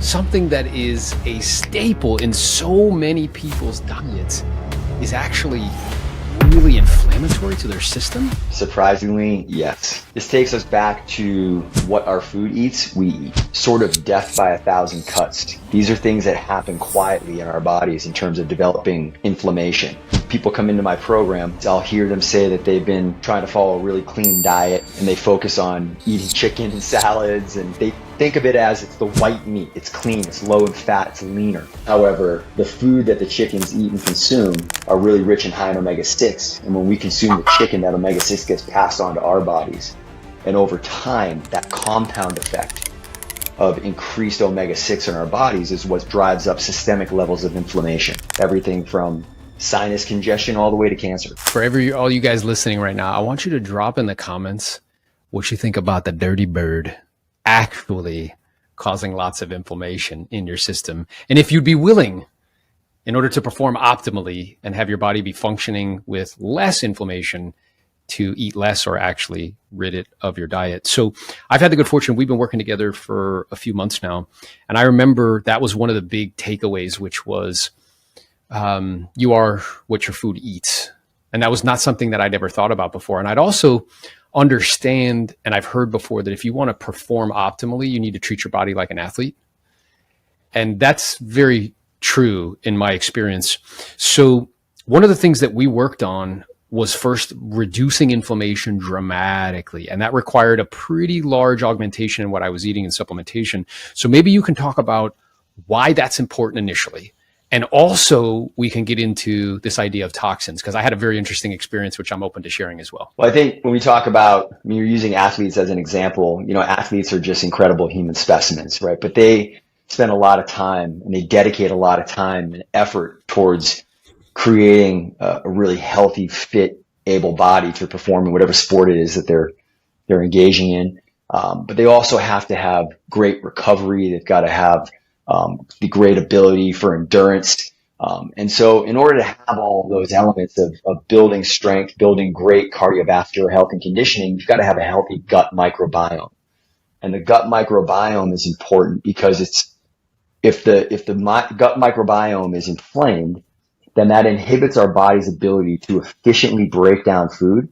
something that is a staple in so many people's diets is actually really inflammatory to their system? Surprisingly, yes. This takes us back to what our food eats, we eat. Sort of death by 1,000 cuts. These are things that happen quietly in our bodies in terms of developing inflammation. People come into my program, I'll hear them say that they've been trying to follow a really clean diet and they focus on eating chicken and salads, and they think of it as it's the white meat. It's clean, it's low in fat, it's leaner. However, the food that the chickens eat and consume are really rich and high in omega-6. And when we consume the chicken, that omega-6 gets passed on to our bodies. And over time, that compound effect of increased omega-6 in our bodies is what drives up systemic levels of inflammation. Everything from sinus congestion all the way to cancer. For all you guys listening right now, I want you to drop in the comments what you think about the dirty bird actually causing lots of inflammation in your system. And if you'd be willing, in order to perform optimally and have your body be functioning with less inflammation, to eat less or actually rid it of your diet. So I've had the good fortune, we've been working together for a few months now. And I remember that was one of the big takeaways, which was you are what your food eats. And that was not something that I'd ever thought about before. And I'd also understand, and I've heard before, that if you want to perform optimally, you need to treat your body like an athlete. And that's very true in my experience. So one of the things that we worked on was first reducing inflammation dramatically. And that required a pretty large augmentation in what I was eating and supplementation. So maybe you can talk about why that's important initially. And also we can get into this idea of toxins, because I had a very interesting experience, which I'm open to sharing as well. Well, I think when we talk about, you're using athletes as an example, athletes are just incredible human specimens, right? But they spend a lot of time and they dedicate a lot of time and effort towards creating a really healthy, fit, able body to perform in whatever sport it is that they're engaging in. But they also have to have great recovery. They've got to have the great ability for endurance. And so in order to have all of those elements of building strength, building great cardiovascular health and conditioning, you've got to have a healthy gut microbiome. And the gut microbiome is important because if the gut microbiome is inflamed, then that inhibits our body's ability to efficiently break down food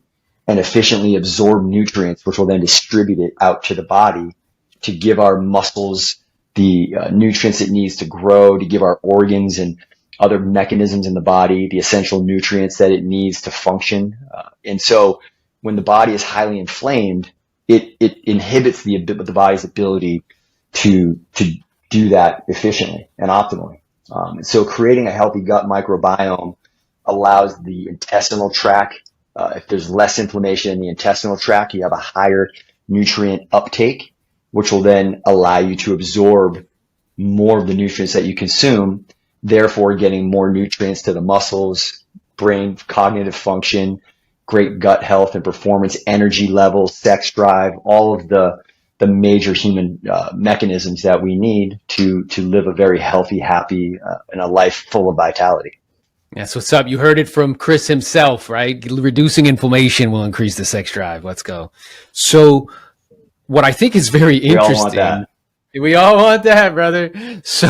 and efficiently absorb nutrients, which will then distribute it out to the body to give our muscles the nutrients it needs to grow, to give our organs and other mechanisms in the body the essential nutrients that it needs to function. And so when the body is highly inflamed, it inhibits the body's ability to do that efficiently and optimally. And so creating a healthy gut microbiome allows the intestinal tract, if there's less inflammation in the intestinal tract, you have a higher nutrient uptake, which will then allow you to absorb more of the nutrients that you consume, therefore getting more nutrients to the muscles, brain, cognitive function, great gut health and performance, energy levels, sex drive, all of the major human mechanisms that we need to live a very healthy, happy, and a life full of vitality. That's what's up. You heard it from Chris himself, right? Reducing inflammation will increase the sex drive. Let's go. So what I think is very interesting. We all want that, brother. So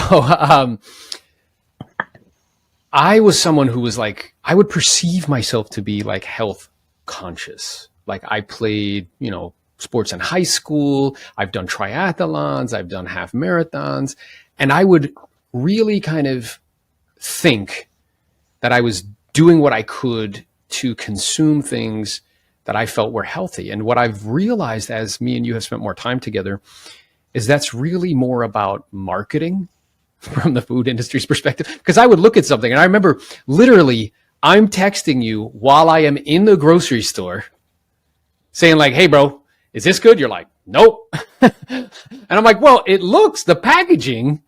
I was someone who was like, I would perceive myself to be like health conscious. Like I played, sports in high school. I've done triathlons. I've done half marathons. And I would really kind of think that I was doing what I could to consume things that I felt were healthy. And what I've realized as me and you have spent more time together is that's really more about marketing from the food industry's perspective. Because I would look at something and I remember literally I'm texting you while I am in the grocery store saying like, hey bro, is this good? You're like, nope. And I'm like, well, the packaging,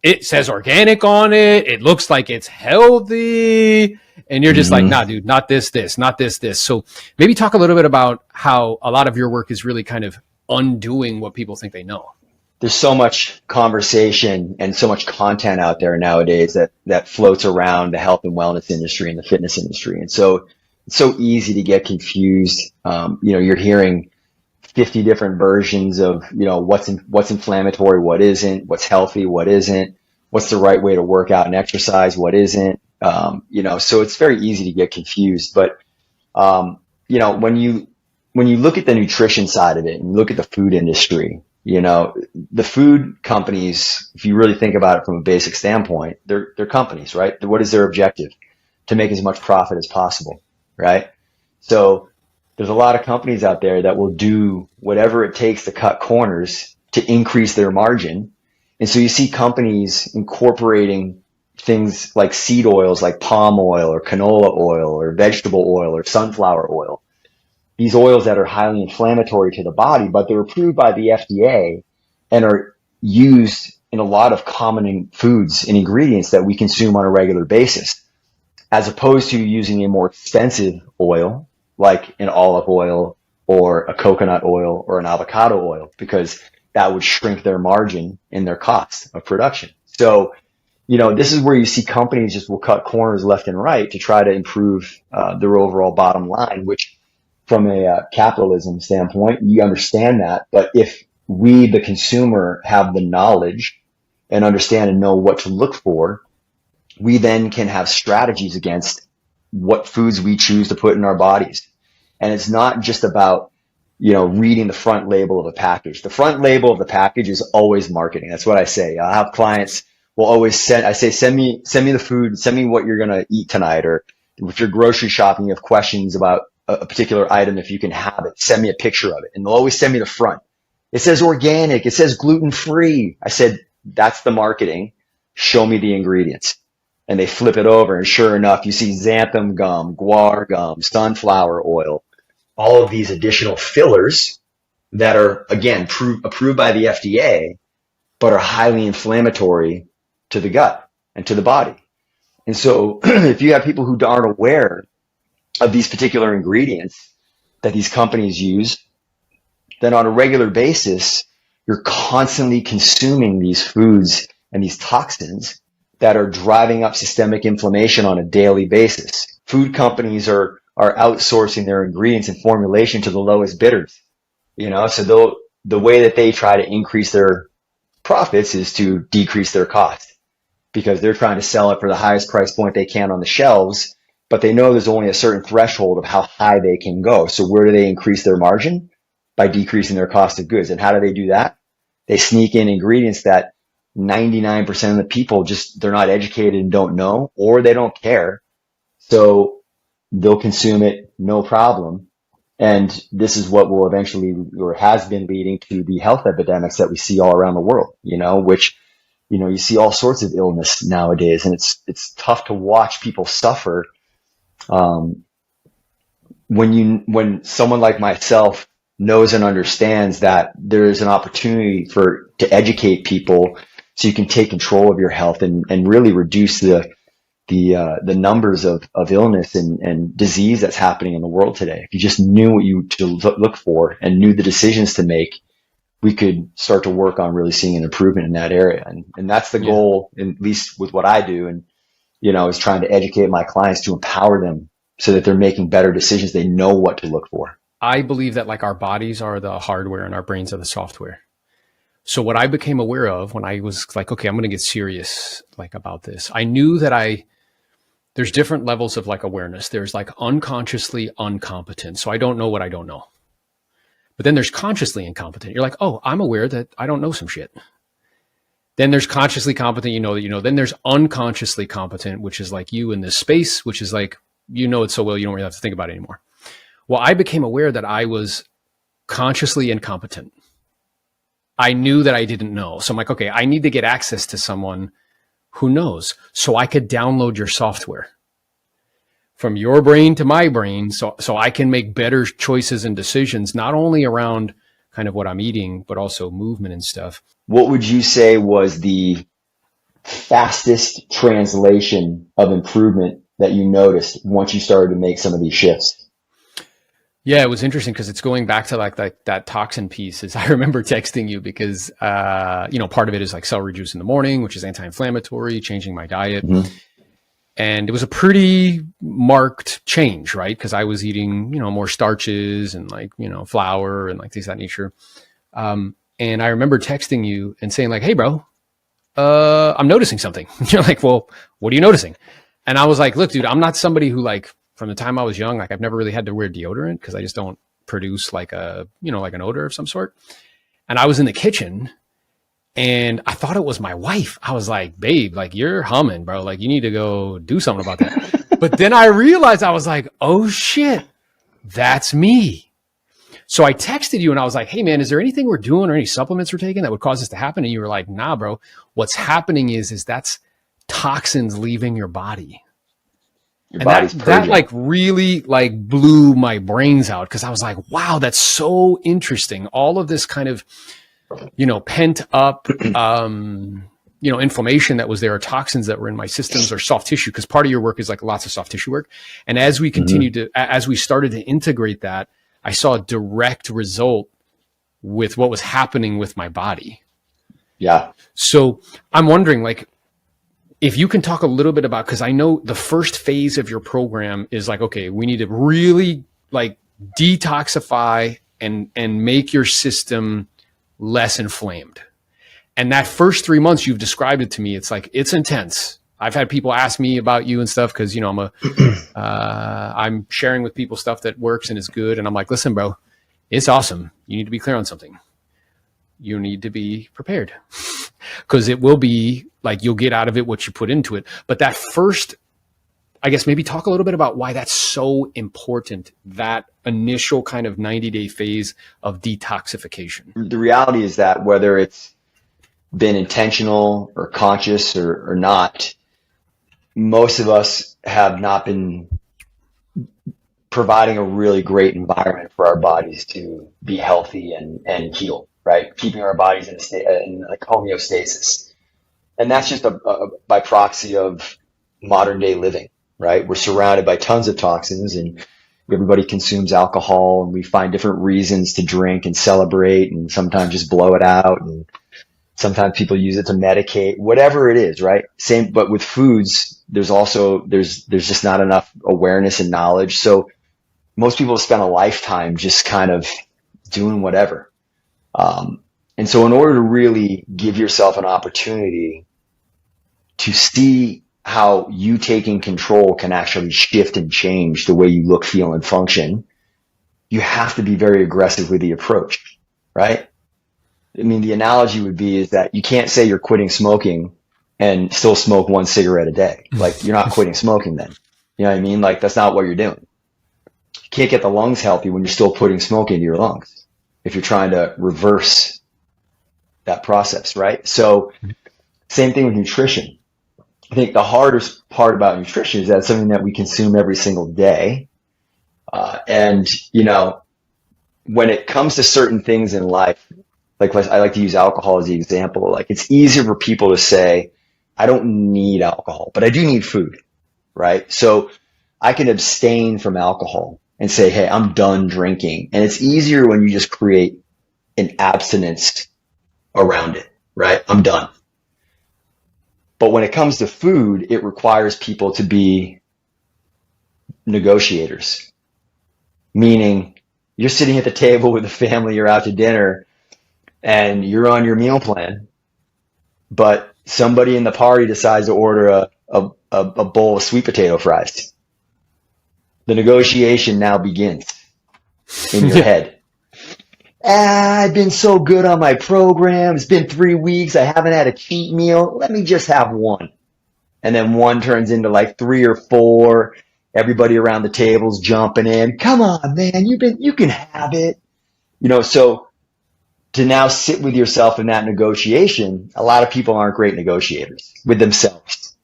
it says organic on it. It looks like it's healthy. And you're just like, nah, dude, not this. So maybe talk a little bit about how a lot of your work is really kind of undoing what people think they know. There's so much conversation and so much content out there nowadays that floats around the health and wellness industry and the fitness industry. And so it's so easy to get confused. You're hearing 50 different versions of, what's inflammatory, what isn't, what's healthy, what isn't, what's the right way to work out and exercise, what isn't. So it's very easy to get confused. But, when you look at the nutrition side of it and look at the food industry, the food companies, if you really think about it from a basic standpoint, they're companies, right? What is their objective? To make as much profit as possible, right? So there's a lot of companies out there that will do whatever it takes to cut corners to increase their margin. And so you see companies incorporating things like seed oils, like palm oil or canola oil or vegetable oil or sunflower oil. These oils that are highly inflammatory to the body, but they're approved by the FDA and are used in a lot of common foods and ingredients that we consume on a regular basis, as opposed to using a more expensive oil like an olive oil or a coconut oil or an avocado oil, because that would shrink their margin in their cost of production. So, this is where you see companies just will cut corners left and right to try to improve their overall bottom line, which from a capitalism standpoint, you understand that. But if we, the consumer, have the knowledge and understand and know what to look for, we then can have strategies against what foods we choose to put in our bodies. And it's not just about, reading the front label of a package. The front label of the package is always marketing. That's what I say. I have clients will always send me the food, send me what you're going to eat tonight. Or if you're grocery shopping, you have questions about a particular item, if you can have it, send me a picture of it. And they'll always send me the front. It says organic. It says gluten-free. I said, that's the marketing. Show me the ingredients. And they flip it over, and sure enough, you see xanthan gum, guar gum, sunflower oil, all of these additional fillers that are, again, approved by the FDA, but are highly inflammatory to the gut and to the body. And so if you have people who aren't aware of these particular ingredients that these companies use, then on a regular basis, you're constantly consuming these foods and these toxins that are driving up systemic inflammation on a daily basis. Food companies are outsourcing their ingredients and formulation to the lowest bidders. So the way that they try to increase their profits is to decrease their cost, because they're trying to sell it for the highest price point they can on the shelves, but they know there's only a certain threshold of how high they can go. So where do they increase their margin? By decreasing their cost of goods. And how do they do that? They sneak in ingredients that 99% of the people they're not educated and don't know, or they don't care. So they'll consume it, no problem. And this is what will eventually, or has been leading to, the health epidemics that we see all around the world, which, you see all sorts of illness nowadays, and it's tough to watch people suffer. When someone like myself knows and understands that there is an opportunity to educate people so you can take control of your health and really reduce the numbers of illness and disease that's happening in the world today. If you just knew what to look for and knew the decisions to make, we could start to work on really seeing an improvement in that area. And that's the goal, at least with what I do. And, is trying to educate my clients to empower them so that they're making better decisions. They know what to look for. I believe that our bodies are the hardware and our brains are the software. So what I became aware of when I was like, okay, I'm going to get serious about this. I knew that there's different levels of awareness. There's unconsciously incompetent. So I don't know what I don't know. But then there's consciously incompetent. You're like, oh, I'm aware that I don't know some shit. Then there's consciously competent, Then there's unconsciously competent, which is like you in this space, which is like, it so well, you don't really have to think about it anymore. Well, I became aware that I was consciously incompetent. I knew that I didn't know. So I'm like, okay, I need to get access to someone who knows, so I could download your software from your brain to my brain, so I can make better choices and decisions, not only around kind of what I'm eating, but also movement and stuff. What would you say was the fastest translation of improvement that you noticed once you started to make some of these shifts? Yeah, it was interesting because it's going back to that toxin piece. I remember texting you because, part of it is celery juice in the morning, which is anti-inflammatory, changing my diet. Mm-hmm. And it was a pretty marked change, right? Because I was eating, more starches and like, flour and like things of that nature. And I remember texting you and saying like, hey, bro, I'm noticing something. You're like, well, what are you noticing? And I was like, look, dude, I'm not somebody who like from the time I was young, like I've never really had to wear deodorant because I just don't produce like like an odor of some sort. And I was in the kitchen and I thought it was my wife. I was like, babe, like you're humming, bro. Like you need to go do something about that. But then I realized I was like, oh shit, that's me. So I texted you and I was like, hey man, is there anything we're doing or any supplements we're taking that would cause this to happen? And you were like, nah, bro. What's happening is that's toxins leaving your body. Your And body's that purging. like really like blew my brains out because I was like, wow, that's so interesting. All of this kind of, pent up, inflammation that was there, or toxins that were in my systems, or soft tissue. Because part of your work is like lots of soft tissue work. And as we continued as we started to integrate that, I saw a direct result with what was happening with my body. Yeah. So I'm wondering, like, if you can talk a little bit about, because I know the first phase of your program is like, okay, we need to really like detoxify and make your system less inflamed. And that first 3 months you've described it to me, it's like, it's intense. I've had people ask me about you and stuff because, I'm sharing with people stuff that works and is good. And I'm like, listen, bro, it's awesome. You need to be clear on something. You need to be prepared because it will be like, you'll get out of it what you put into it. But that first, I guess maybe talk a little bit about why that's so important, that initial kind of 90-day phase of detoxification. The reality is that whether it's been intentional or conscious or not, most of us have not been providing a really great environment for our bodies to be healthy and heal, right? Keeping our bodies in a state, in like homeostasis. And that's just by proxy of modern day living, right? We're surrounded by tons of toxins and everybody consumes alcohol and we find different reasons to drink and celebrate and sometimes just blow it out. And sometimes people use it to medicate, whatever it is, right? Same, but with foods, there's just not enough awareness and knowledge. So most people spend a lifetime just kind of doing whatever. And so in order to really give yourself an opportunity to see how you taking control can actually shift and change the way you look, feel, and function, you have to be very aggressive with the approach, right? I mean, the analogy would be is that you can't say you're quitting smoking and still smoke 1 cigarette a day. Like, you're not quitting smoking then. You know what I mean? Like, that's not what you're doing. You can't get the lungs healthy when you're still putting smoke into your lungs if you're trying to reverse that process, right? So same thing with nutrition. I think the hardest part about nutrition is that it's something that we consume every single day. And when it comes to certain things in life, like I like to use alcohol as the example, like it's easier for people to say, I don't need alcohol, but I do need food, right? So I can abstain from alcohol and say, hey, I'm done drinking. And it's easier when you just create an abstinence around it, right? I'm done. But when it comes to food, it requires people to be negotiators, meaning you're sitting at the table with the family, you're out to dinner, and you're on your meal plan, but somebody in the party decides to order a bowl of sweet potato fries. The negotiation now begins in your head. I've been so good on my program. It's been 3 weeks. I haven't had a cheat meal. Let me just have one. And then one turns into like 3 or 4. Everybody around the table's jumping in. Come on, man. You can have it. So to now sit with yourself in that negotiation, a lot of people aren't great negotiators with themselves.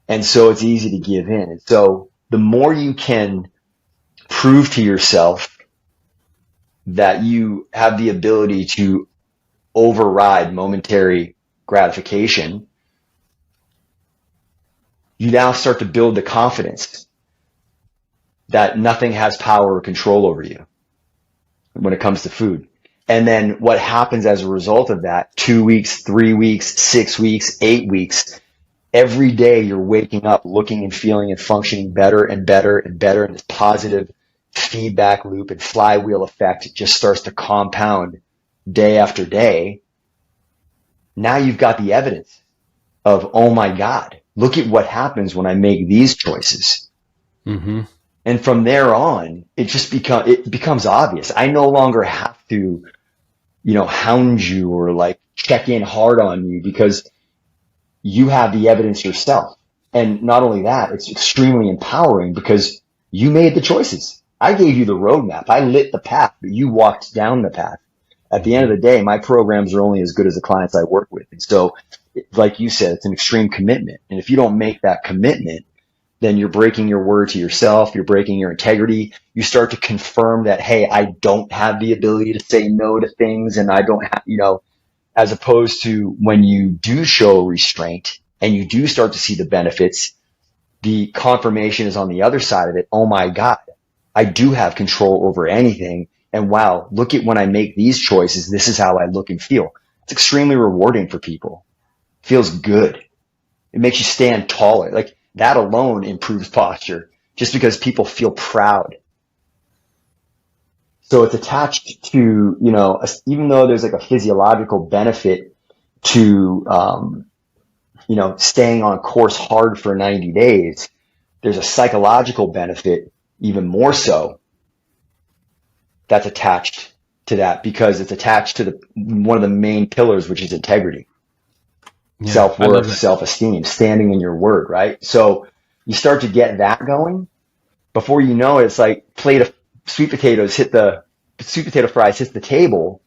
And so it's easy to give in. And so the more you can prove to yourself that you have the ability to override momentary gratification, you now start to build the confidence that nothing has power or control over you when it comes to food. And then what happens as a result of that, 2 weeks, 3 weeks, 6 weeks, 8 weeks, every day you're waking up looking and feeling and functioning better and better and better, and this positive feedback loop and flywheel effect just starts to compound day after day. Now you've got the evidence of, oh my God, look at what happens when I make these choices. Mm-hmm. And from there on, it becomes obvious. I no longer have to, hound you or like check in hard on you, because you have the evidence yourself. And not only that, it's extremely empowering because you made the choices. I gave you the roadmap. I lit the path, but you walked down the path. At the end of the day, my programs are only as good as the clients I work with. And so, like you said, it's an extreme commitment. And if you don't make that commitment, then you're breaking your word to yourself. You're breaking your integrity. You start to confirm that, hey, I don't have the ability to say no to things, and I don't have, as opposed to when you do show restraint and you do start to see the benefits, the confirmation is on the other side of it. Oh my God, I do have control over anything. And wow, look at when I make these choices, this is how I look and feel. It's extremely rewarding for people. It feels good. It makes you stand taller. Like that alone improves posture just because people feel proud. So it's attached to, even though there's like a physiological benefit to, staying on course hard for 90 days, there's a psychological benefit even more so that's attached to that, because it's attached to one of the main pillars, which is integrity, self-worth, self-esteem, standing in your word, right? So you start to get that going. Before you know it, it's like plate of sweet potato fries hits the table.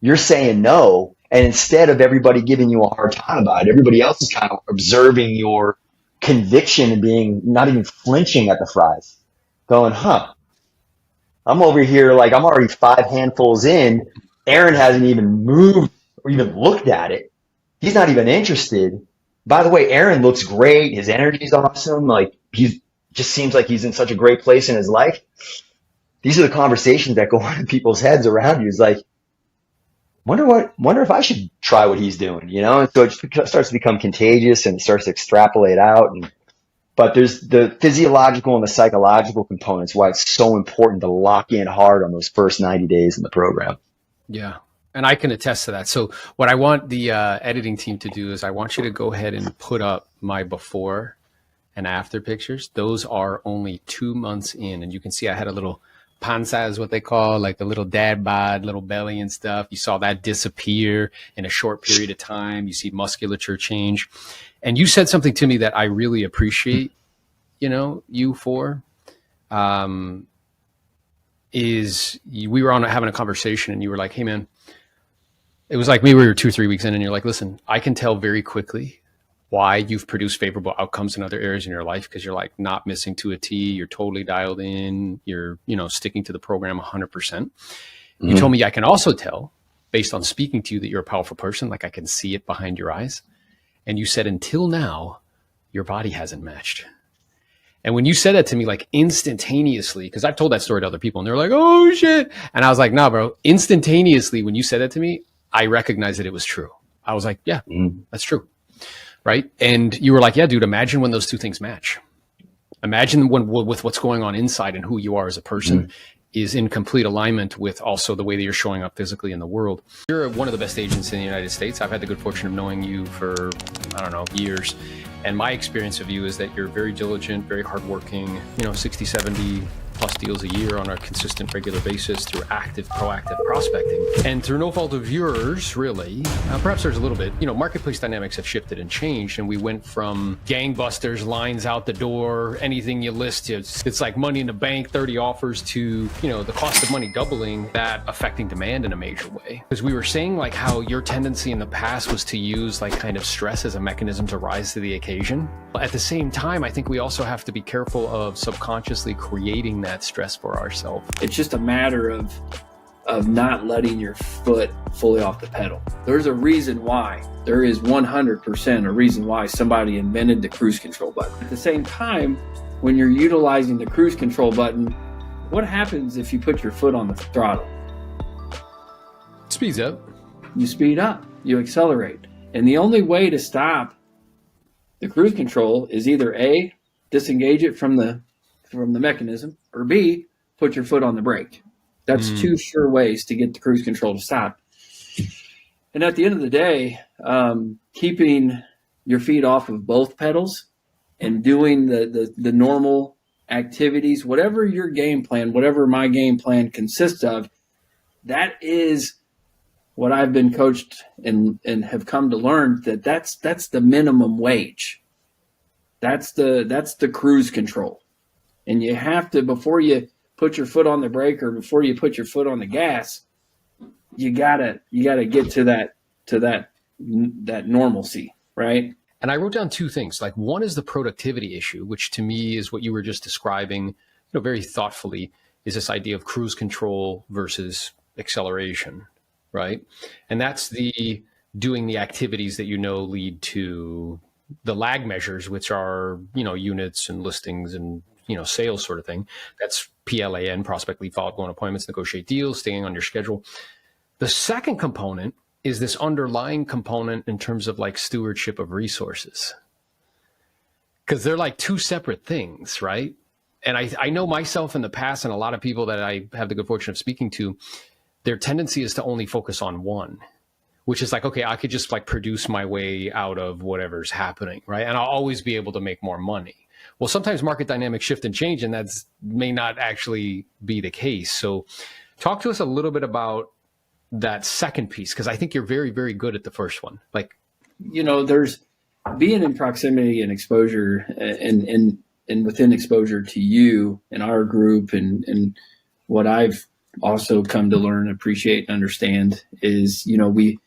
You're saying no. And instead of everybody giving you a hard time about it, everybody else is kind of observing your conviction and being not even flinching at the fries, going, I'm over here like I'm already 5 handfuls in. Aaron hasn't even moved or even looked at it. He's not even interested. By the way, Aaron looks great. His energy's awesome. Like he just seems like he's in such a great place in his life. These are the conversations that go on in people's heads around you. It's like, wonder if I should try what he's doing, And so it starts to become contagious and it starts to extrapolate out. But there's the physiological and the psychological components, why it's so important to lock in hard on those first 90 days in the program. Yeah. And I can attest to that. So what I want the editing team to do is I want you to go ahead and put up my before and after pictures. Those are only 2 months in. And you can see I had a little panza, is what they call, like a little dad bod, little belly and stuff. You saw that disappear in a short period of time. You see musculature change. And you said something to me that I really appreciate, you for, we were having a conversation and you were like, hey man, it was like maybe we were 2 or 3 weeks in and you're like, listen, I can tell very quickly why you've produced favorable outcomes in other areas in your life, because you're like not missing to a T, you're totally dialed in, you're, sticking to the program 100%. Mm-hmm. You told me I can also tell based on speaking to you that you're a powerful person, like I can see it behind your eyes. And you said, until now, your body hasn't matched. And when you said that to me, like instantaneously, because I've told that story to other people and they're like, oh shit. And I was like, nah, bro, instantaneously, when you said that to me, I recognized that it was true. I was like, yeah, that's true. Right. And you were like, yeah, dude, imagine when those two things match. Imagine with what's going on inside and who you are as a person is in complete alignment with also the way that you're showing up physically in the world. You're one of the best agents in the United States. I've had the good fortune of knowing you for, years. And my experience of you is that you're very diligent, very hardworking, 60, 70 plus deals a year on a consistent, regular basis through active, proactive prospecting. And through no fault of yours, really, perhaps there's a little bit, marketplace dynamics have shifted and changed. And we went from gangbusters, lines out the door, anything you list, it's like money in the bank, 30 offers, to, the cost of money doubling, that affecting demand in a major way. Because we were saying like how your tendency in the past was to use like kind of stress as a mechanism to rise to the occasion. At the same time, I think we also have to be careful of subconsciously creating that stress for ourselves. It's just a matter of not letting your foot fully off the pedal. There's a reason why. There is 100% a reason why somebody invented the cruise control button. At the same time, when you're utilizing the cruise control button, what happens if you put your foot on the throttle? Speeds up. You speed up, you accelerate. And the only way to stop The cruise control is either A, disengage it from the mechanism, or B, put your foot on the brake. That's two sure ways to get the cruise control to stop. And at the end of the day, keeping your feet off of both pedals and doing the normal activities, whatever your game plan, whatever my game plan consists of, that is what I've been coached and have come to learn, that's the minimum wage. That's the cruise control. And you have to, before you put your foot on the brake or before you put your foot on the gas, you gotta get to that normalcy, right? And I wrote down two things. Like, one is the productivity issue, which to me is what you were just describing, very thoughtfully, is this idea of cruise control versus acceleration, right? And that's the doing the activities that lead to the lag measures, which are, units and listings and, sales sort of thing. That's PLAN, prospect, lead, follow-up, go on appointments, negotiate deals, staying on your schedule. The second component is this underlying component in terms of like stewardship of resources. Because they're like two separate things, right? And I know myself in the past, and a lot of people that I have the good fortune of speaking to, their tendency is to only focus on one, which is like, okay, I could just like produce my way out of whatever's happening, right? And I'll always be able to make more money. Well, sometimes market dynamics shift and change, and that's may not actually be the case. So talk to us a little bit about that second piece, because I think you're very, very good at the first one. Like, there's being in proximity and exposure and within exposure to you and our group, and what I've also come to learn, appreciate, and understand is, we,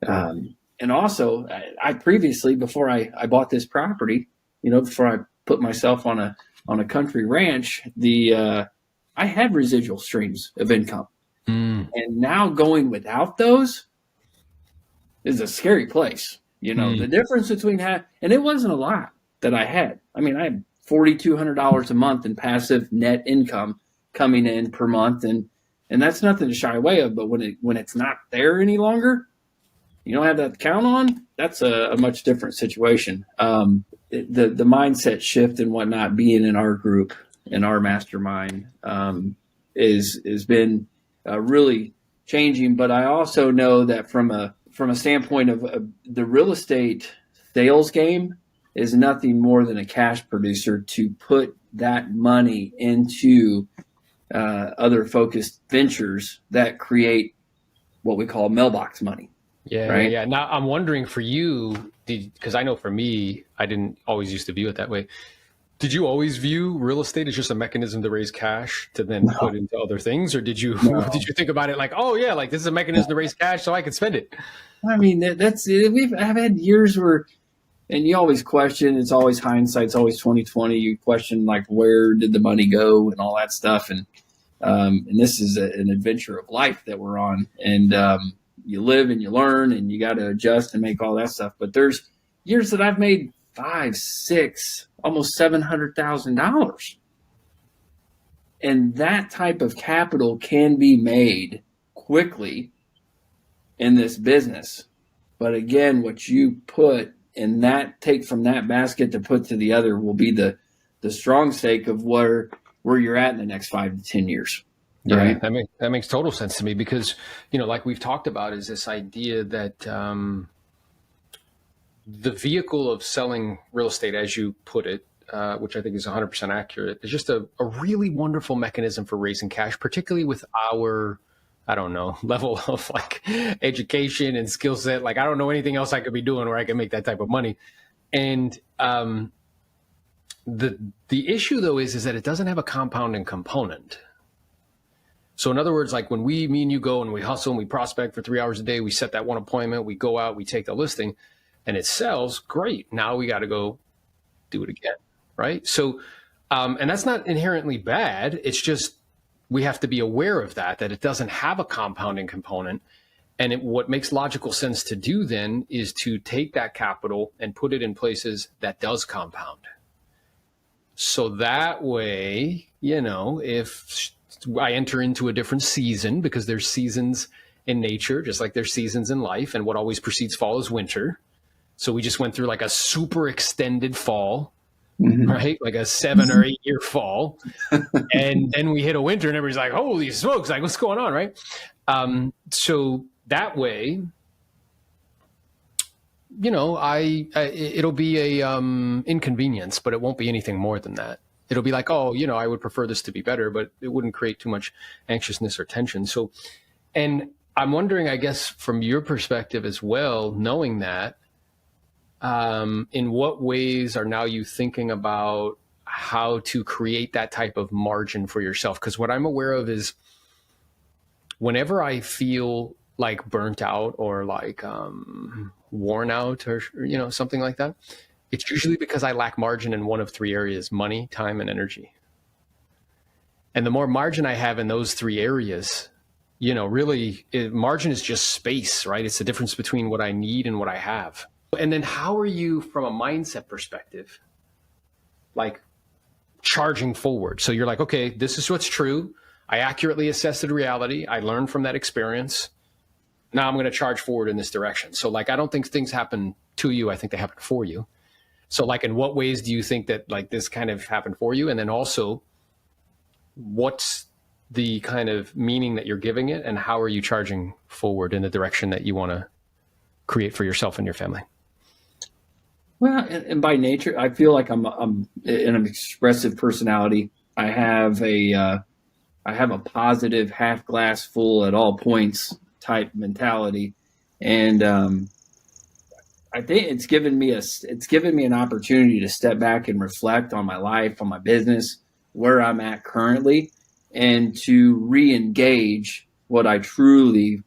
and also I previously, before I bought this property, before I put myself on a country ranch, I had residual streams of income. And now going without those is a scary place. The difference between and it wasn't a lot that I had. I mean, I had $4,200 a month in passive net income coming in per month. And that's nothing to shy away of. But when it's not there any longer, you don't have that to count on. That's a much different situation. The mindset shift and whatnot, being in our group, in our mastermind, has been really changing. But I also know that from a standpoint of the real estate sales game is nothing more than a cash producer to put that money into other focused ventures that create what we call mailbox money. Yeah, right? Yeah. Now I'm wondering for you, because I know for me, I didn't always used to view it that way. Did you always view real estate as just a mechanism to raise cash to then put into other things? Or did you think about it like, oh yeah, like this is a mechanism to raise cash so I can spend it? I mean, I've had years where, and you always question, it's always hindsight, it's always 2020. You question like, where did the money go and all that stuff. And this is an adventure of life that we're on. And you live and you learn and you got to adjust and make all that stuff. But there's years that I've made $500,000, $600,000, almost $700,000. And that type of capital can be made quickly in this business. But again, what you put in that, take from that basket to put to the other, will be the strong stake of where you're at in the next 5 to 10 years. Yeah, right? that makes total sense to me, because, like we've talked about, is this idea that the vehicle of selling real estate, as you put it, which I think is 100% accurate, is just a really wonderful mechanism for raising cash, particularly with our, I don't know, level of like education and skill set. Like, I don't know anything else I could be doing where I can make that type of money. And the issue though is that it doesn't have a compounding component. So in other words, like when me and you go and we hustle and we prospect for 3 hours a day, we set that one appointment, we go out, we take the listing and it sells, great. Now we got to go do it again, right? So, and that's not inherently bad. It's just, we have to be aware of that it doesn't have a compounding component. And what makes logical sense to do then is to take that capital and put it in places that does compound. So that way, if I enter into a different season, because there's seasons in nature, just like there's seasons in life, and what always precedes fall is winter. So we just went through like a super extended fall, Mhm. right? Like a 7 or 8 year fall. And then we hit a winter and everybody's like, holy smokes, like what's going on, right? So that way, you know, it'll be a inconvenience, but it won't be anything more than that. It'll be like, oh, you know, I would prefer this to be better, but it wouldn't create too much anxiousness or tension. So, and I'm wondering, I guess, from your perspective as well, knowing that, in what ways are now you thinking about how to create that type of margin for yourself? Because what I'm aware of is whenever I feel like burnt out or like worn out or, you know, something like that, it's usually because I lack margin in one of 3 areas: money, time, and energy. And the more margin I have in those 3 areas, you know, really margin is just space, right? It's the difference between what I need and what I have. And then how are you, from a mindset perspective, like charging forward? So you're like, okay, this is what's true. I accurately assessed the reality. I learned from that experience. Now I'm going to charge forward in this direction. So like, I don't think things happen to you. I think they happen for you. So like, in what ways do you think that like this kind of happened for you? And then also, what's the kind of meaning that you're giving it, and how are you charging forward in the direction that you want to create for yourself and your family? Well, and by nature, I feel like I'm an expressive personality. I have a positive, half glass full at all points type mentality, and I think it's given me an opportunity to step back and reflect on my life, on my business, where I'm at currently, and to re-engage what I truly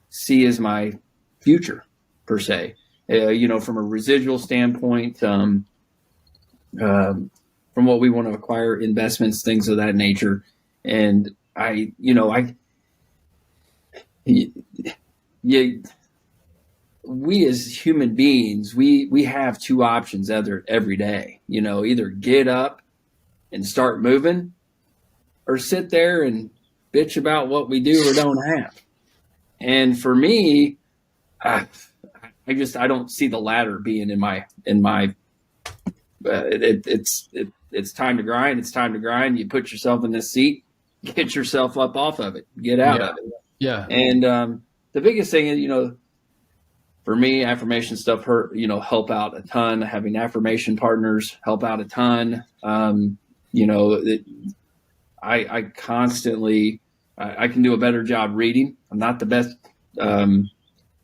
see as my future, per se. You know, from a residual standpoint, from what we want to acquire, investments, things of that nature. And we as human beings, we have 2 options every day. You know, either get up and start moving, or sit there and bitch about what we do or don't have. And for me, I don't see the latter being in my it's time to grind. It's time to grind. You put yourself in this seat, get yourself up off of it, get out of it. Yeah. And the biggest thing is, you know, for me, affirmation stuff help out a ton. Having affirmation partners help out a ton. You know, I constantly I can do a better job reading. I'm not the best.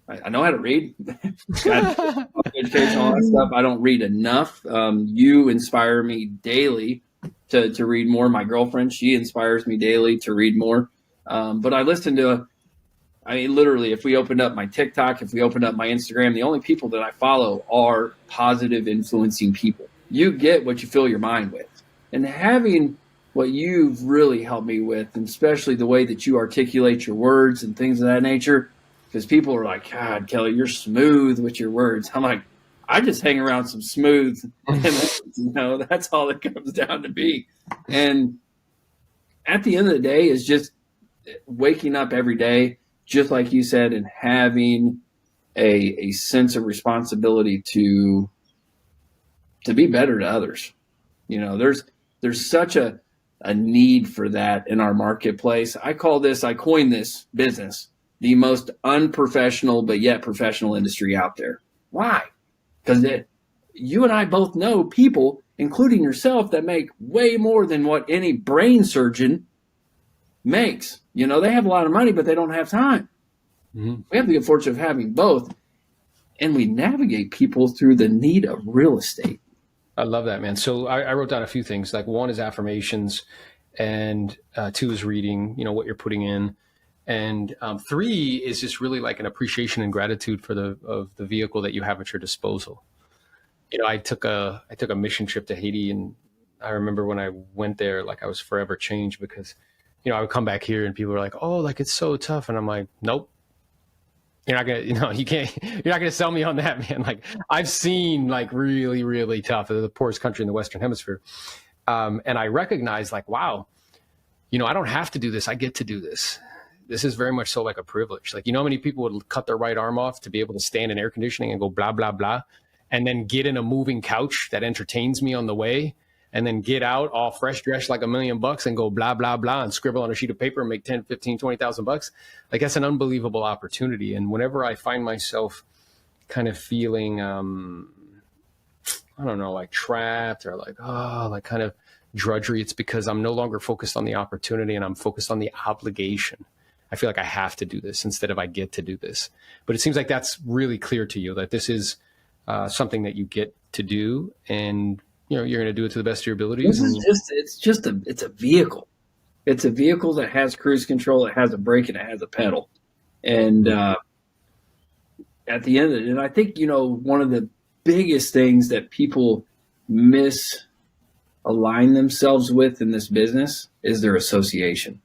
I know how to read. Education, all that stuff. I don't read enough. You inspire me daily to read more. My girlfriend, she inspires me daily to read more. But I listen to, literally, if we opened up my TikTok, if we opened up my Instagram, the only people that I follow are positive, influencing people. You get what you fill your mind with. And having what you've really helped me with, and especially the way that you articulate your words and things of that nature, because people are like, God, Kelly, you're smooth with your words. I'm like, I just hang around some smooth, you know, that's all it comes down to be. And at the end of the day is just waking up every day, just like you said, and having a sense of responsibility to be better to others. You know, there's such a need for that in our marketplace. I coined this business the most unprofessional but yet professional industry out there. Why? Because you and I both know people, including yourself, that make way more than what any brain surgeon makes. You know, they have a lot of money, but they don't have time. Mm-hmm. We have the good fortune of having both, and we navigate people through the need of real estate. I love that, man. So I wrote down a few things. Like 1 is affirmations, and 2 is reading, you know, what you're putting in. And 3 is just really like an appreciation and gratitude for the vehicle that you have at your disposal. You know, I took a mission trip to Haiti, and I remember when I went there, like I was forever changed, because, you know, I would come back here and people were like, oh, like it's so tough. And I'm like, nope. You're not gonna, you know, you're not gonna sell me on that, man. Like I've seen like really, really tough, the poorest country in the Western Hemisphere. And I recognize like, wow, you know, I don't have to do this. I get to do this. This is very much so like a privilege. Like, you know how many people would cut their right arm off to be able to stand in air conditioning and go blah, blah, blah. and then get in a moving couch that entertains me on the way, and then get out all fresh dressed like $1 million and go blah, blah, blah, and scribble on a sheet of paper and make 10, 15, 20,000 bucks. Like, that's an unbelievable opportunity. And whenever I find myself kind of feeling, I don't know, like trapped or like, oh, like kind of drudgery, it's because I'm no longer focused on the opportunity and I'm focused on the obligation. I feel like I have to do this instead of I get to do this. But it seems like that's really clear to you, that this is something that you get to do, and you're going to do it to the best of your abilities. It's a vehicle. It's a vehicle that has cruise control, it has a brake, and it has a pedal. And at the end of it, and I think, one of the biggest things that people misalign themselves with in this business is their association.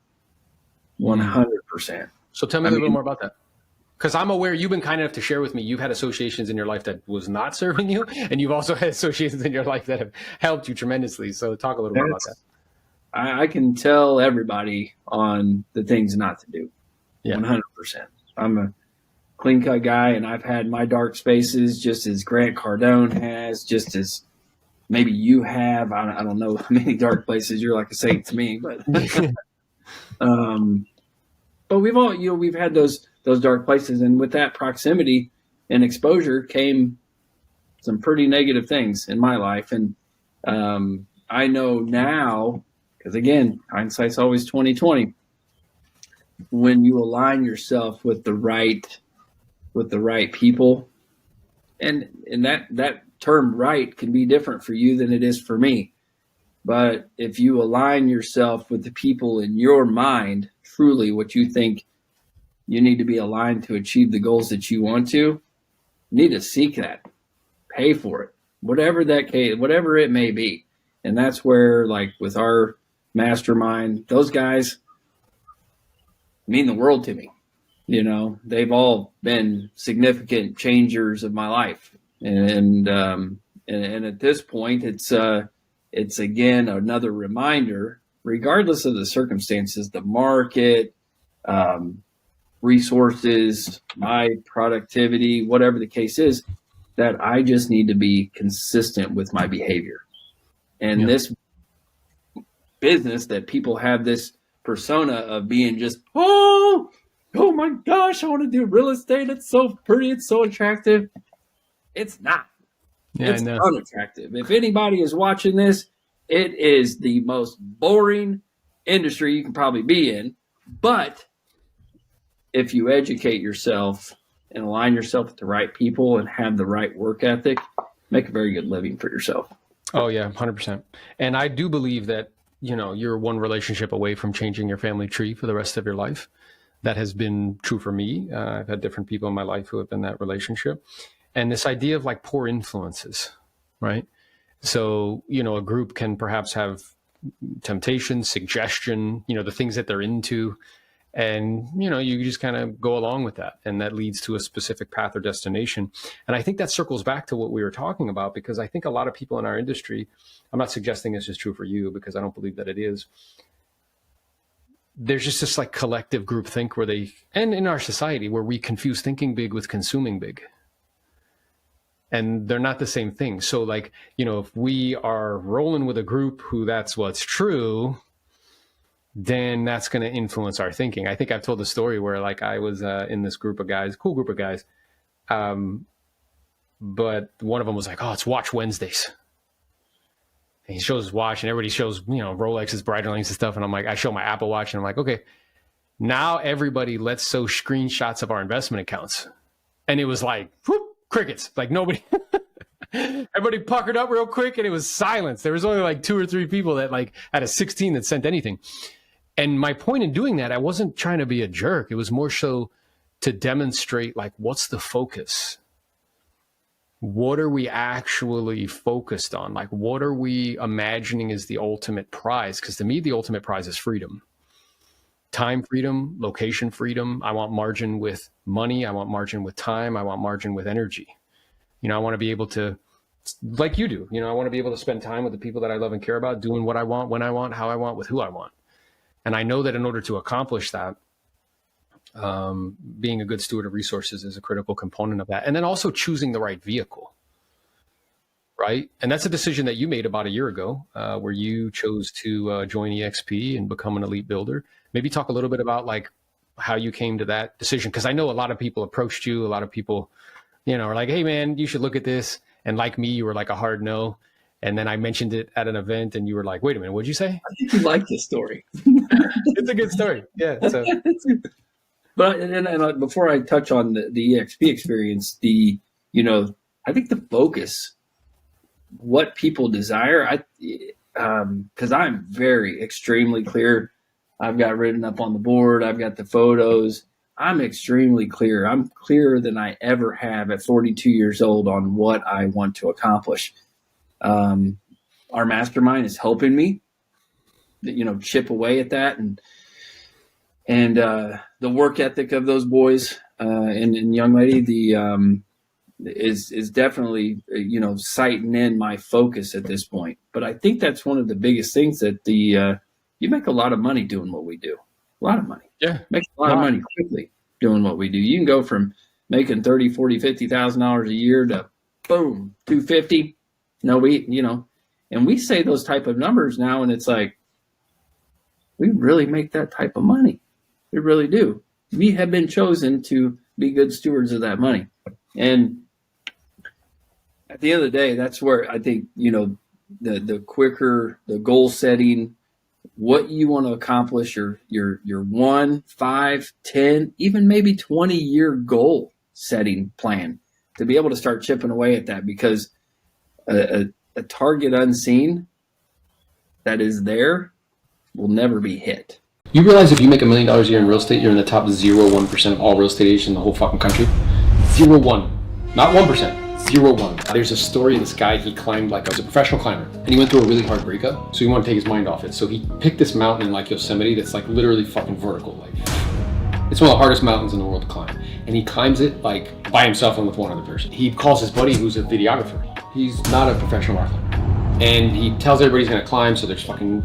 100%. So tell me a little bit more about that. Because I'm aware you've been kind enough to share with me, you've had associations in your life that was not serving you, and you've also had associations in your life that have helped you tremendously. So talk a little more about that. I can tell everybody on the things not to do. Yeah. 100%. I'm a clean cut guy, and I've had my dark spaces just as Grant Cardone has, just as maybe you have. I don't know how many dark places. You're like a saint to me, but but we've had those dark places, and with that proximity and exposure came some pretty negative things in my life. And I know now, because again, hindsight's always 20/20. When you align yourself with the right people, and that term right can be different for you than it is for me. But if you align yourself with the people in your mind, truly what you think you need to be aligned to achieve the goals that you want to, you need to seek that, pay for it, whatever it may be. And that's where, like with our mastermind, those guys mean the world to me. They've all been significant changers of my life. And at this point, it's again another reminder, regardless of the circumstances, the market, resources, my productivity, whatever the case is, that I just need to be consistent with my behavior. And this business that people have this persona of being just, oh my gosh, I want to do real estate. It's so pretty. It's so attractive. It's not. It's unattractive. If anybody is watching this, it is the most boring industry you can probably be in. But if you educate yourself and align yourself with the right people and have the right work ethic, make a very good living for yourself. Oh yeah, 100%. And I do believe that, you're one relationship away from changing your family tree for the rest of your life. That has been true for me. I've had different people in my life who have been that relationship. And this idea of like poor influences, right? So, a group can perhaps have temptation, suggestion, the things that they're into. And, you just kind of go along with that. And that leads to a specific path or destination. And I think that circles back to what we were talking about, because I think a lot of people in our industry, I'm not suggesting this is true for you because I don't believe that it is. There's just this like collective group think and in our society where we confuse thinking big with consuming big. And they're not the same thing. So like, if we are rolling with a group who that's what's true, then that's going to influence our thinking. I think I've told the story where like I was in this group of guys, cool group of guys. But one of them was like, oh, it's Watch Wednesdays. And he shows his watch and everybody shows, Rolexes, Breitling and stuff. And I'm like, I show my Apple Watch and I'm like, okay, now everybody let's show screenshots of our investment accounts. And it was like, whoop, crickets, like nobody, everybody puckered up real quick and it was silence. There was only like 2 or 3 people that like out of 16 that sent anything. And my point in doing that, I wasn't trying to be a jerk. It was more so to demonstrate like, what's the focus? What are we actually focused on? Like, what are we imagining is the ultimate prize? Because to me, the ultimate prize is freedom. Time freedom, location freedom. I want margin with money. I want margin with time. I want margin with energy. I want to be able to, like you do, I want to be able to spend time with the people that I love and care about, doing what I want, when I want, how I want, with who I want. And I know that in order to accomplish that, being a good steward of resources is a critical component of that. And then also choosing the right vehicle. right? And that's a decision that you made about a year ago, where you chose to join EXP and become an elite builder. Maybe talk a little bit about like how you came to that decision, because I know a lot of people approached you. A lot of people, are like, "Hey, man, you should look at this." And like me, you were like a hard no. And then I mentioned it at an event, and you were like, "Wait a minute, what'd you say?" I think you like this story. It's a good story. Yeah. So. But and before I touch on the EXP experience, I think the focus, what people desire, because I'm very extremely clear. I've got written up on the board. I've got the photos. I'm extremely clear. I'm clearer than I ever have at 42 years old on what I want to accomplish. Our mastermind is helping me, chip away at that, and the work ethic of those boys and young lady, is definitely sighting in my focus at this point. But I think that's one of the biggest things that you make a lot of money doing what we do. A lot of money. Yeah. Make a lot of money quickly doing what we do. You can go from making $30,000, $40,000, $50,000 a year to boom, 250. And we say those type of numbers now, and it's like, we really make that type of money. We really do. We have been chosen to be good stewards of that money. And at the end of the day, that's where I think, the quicker, the goal setting, what you want to accomplish, your 1, 5, 10, even maybe 20-year goal setting plan to be able to start chipping away at that, because a target unseen that is there will never be hit. You realize if you make $1 million a year in real estate, you're in the top 0.1% of all real estate agents in the whole fucking country? 0.1. Not 1%. 0.1. There's a story of this guy, he climbed like, was a professional climber, and he went through a really hard breakup, so he wanted to take his mind off it. So he picked this mountain in like Yosemite that's like literally fucking vertical. Like, it's one of the hardest mountains in the world to climb. And he climbs it like by himself and with one other person. He calls his buddy who's a videographer. He's not a professional rock climber. And he tells everybody he's gonna climb, so there's fucking,